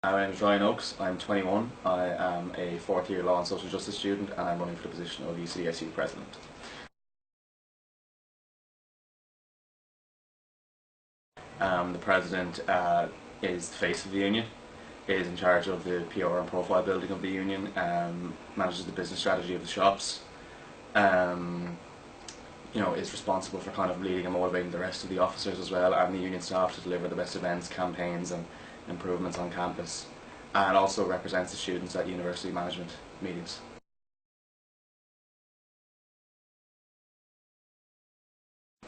My name is Ryan Oakes. I'm 21. I am a fourth year law and social justice student, and I'm running for the position of UCDSU president. The president is the face of the union, is in charge of the PR and profile building of the union, manages the business strategy of the shops, is responsible for kind of leading and motivating the rest of the officers as well and the union staff to deliver the best events, campaigns and improvements on campus, and also represents the students at university management meetings. The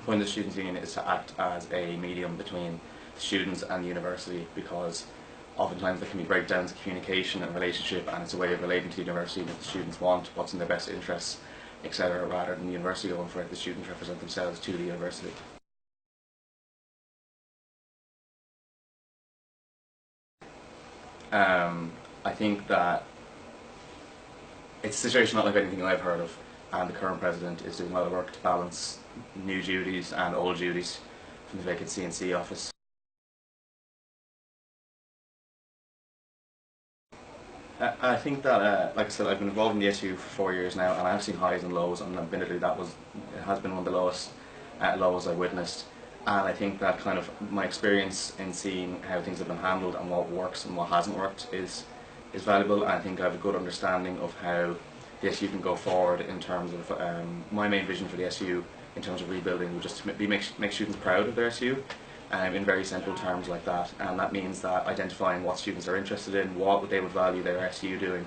point of the Students' Union is to act as a medium between the students and the university, because oftentimes there can be breakdowns in communication and relationship, and it's a way of relating to the university that the students want, what's in their best interests, etc., rather than the university going for it. The students represent themselves to the university. I think that it's a situation not like anything I've heard of, and the current president is doing a lot of work to balance new duties and old duties from the vacant C&C office. I think that, like I said, I've been involved in the SU for 4 years now, and I've seen highs and lows, and admittedly it has been one of the lowest lows I've witnessed. And I think that kind of my experience in seeing how things have been handled and what works and what hasn't worked is valuable. And I think I have a good understanding of how the SU can go forward in terms of my main vision for the SU in terms of rebuilding would just to make students proud of their SU. In very simple terms like that, and that means that identifying what students are interested in, what they would value their SU doing,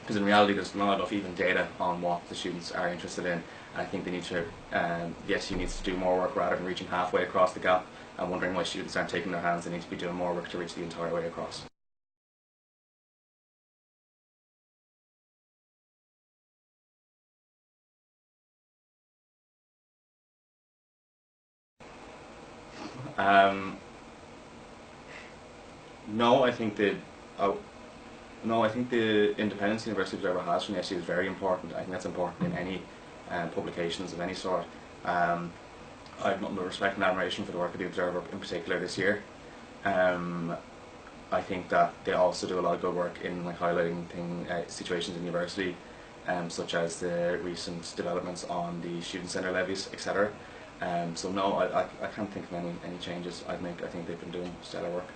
because in reality there's not enough even data on what the students are interested in. I think they need to, the SU needs to do more work rather than reaching halfway across the gap and wondering why students aren't taking their hands. They need to be doing more work to reach the entire way across. Um, no, I think the oh, no, I think the independence the University Observer has from the SU is very important. I think that's important in any publications of any sort. I have nothing but respect and admiration for the work of the Observer in particular this year. I think that they also do a lot of good work in like highlighting situations in university, such as the recent developments on the student centre levies, etc. So no, I can't think of any changes I'd make. I think they've been doing stellar work.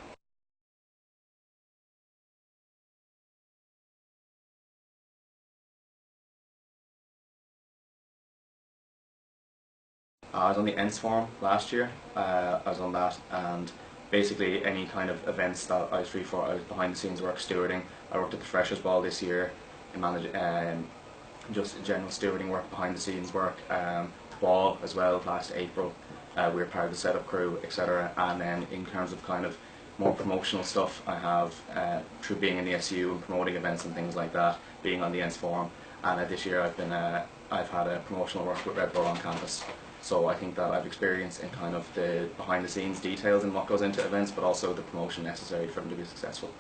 I was on the ENTS forum last year. I was on that, and basically any kind of events that I was free for, I was behind the scenes work stewarding. I worked at the Freshers Ball this year, and managed just general stewarding work, behind the scenes work. The ball as well last April. We were part of the setup crew, etc. And then in terms of kind of more promotional stuff, I have through being in the SU and promoting events and things like that, being on the ENTS forum, and this year I've had a promotional work with Red Bull on campus. So I think that I've experience in kind of the behind the scenes details and what goes into events, but also the promotion necessary for them to be successful.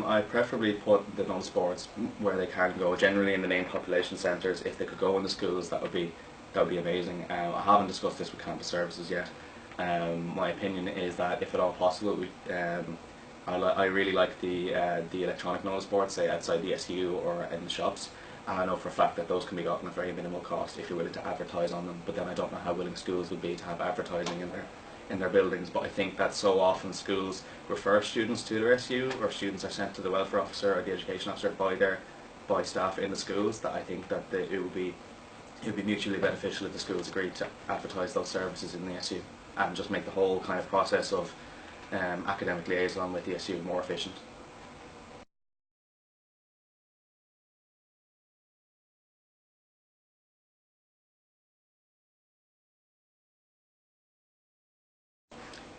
I preferably put the no sports where they can go, generally in the main population centres. If they could go in the schools, that would be amazing. I haven't discussed this with campus services yet. My opinion is that if at all possible, I really like the electronic notice boards, say outside the SU or in the shops. And I know for a fact that those can be gotten at very minimal cost if you're willing to advertise on them. But then I don't know how willing schools would be to have advertising in their buildings. But I think that so often schools refer students to their SU, or students are sent to the welfare officer or the education officer by staff in the schools, that I think that it would be mutually beneficial if the schools agreed to advertise those services in the SU and just make the whole kind of process of academic liaison with the SU more efficient.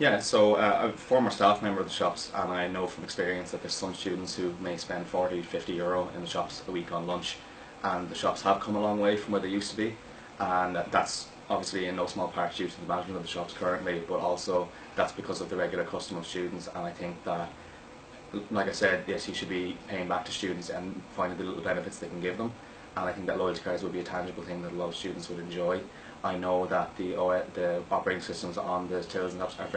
Yeah, so I'm a former staff member of the shops, and I know from experience that there's some students who may spend 40, €50 in the shops a week on lunch, and the shops have come a long way from where they used to be, and that's obviously in no small part due to the management of the shops currently, but also that's because of the regular custom of students. And I think that, like I said, the SU should be paying back to students and finding the little benefits they can give them. And I think that loyalty cards would be a tangible thing that a lot of students would enjoy. I know that the operating systems on the tills and apps are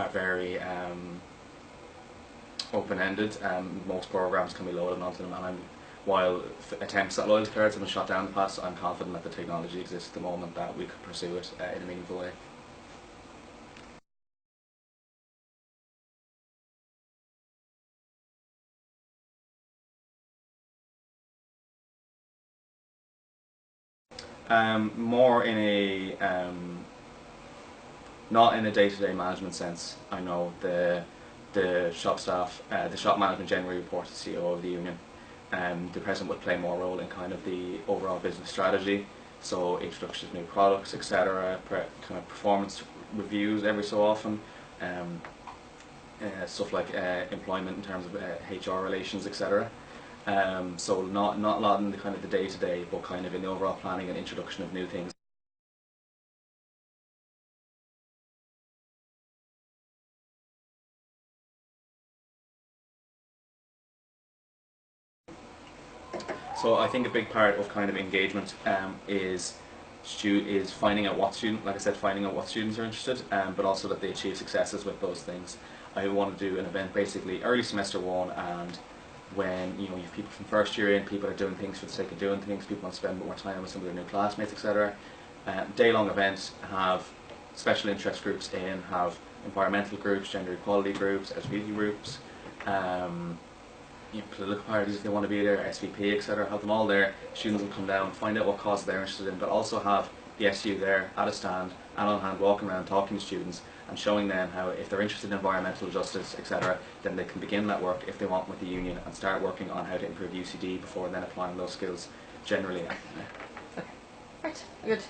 very open-ended. Most programs can be loaded onto them, and while attempts at loyalty cards have been shot down in the past, I'm confident that the technology exists at the moment that we could pursue it in a meaningful way. More in a not in a day-to-day management sense. I know the shop staff, the shop management generally reports to the CEO of the union. The president would play more role in kind of the overall business strategy, so introduction of new products, etc. Kind of performance reviews every so often, stuff like employment in terms of HR relations, etc. So not a lot in the kind of the day to day, but kind of in the overall planning and introduction of new things. So I think a big part of kind of engagement is finding out what like I said, finding out what students are interested, but also that they achieve successes with those things. I want to do an event basically early semester one, and when you have people from first year in, people are doing things for the sake of doing things, people want to spend more time with some of their new classmates, etc. Day-long events, have special interest groups in, have environmental groups, gender equality groups, LGBT groups, political parties if they want to be there, SVP, etc. Have them all there. Students will come down, find out what causes they're interested in, but also have the SU there at a stand and on hand, walking around talking to students and showing them how, if they're interested in environmental justice, etc., then they can begin that work if they want with the union and start working on how to improve UCD before then applying those skills generally. Okay, right, good.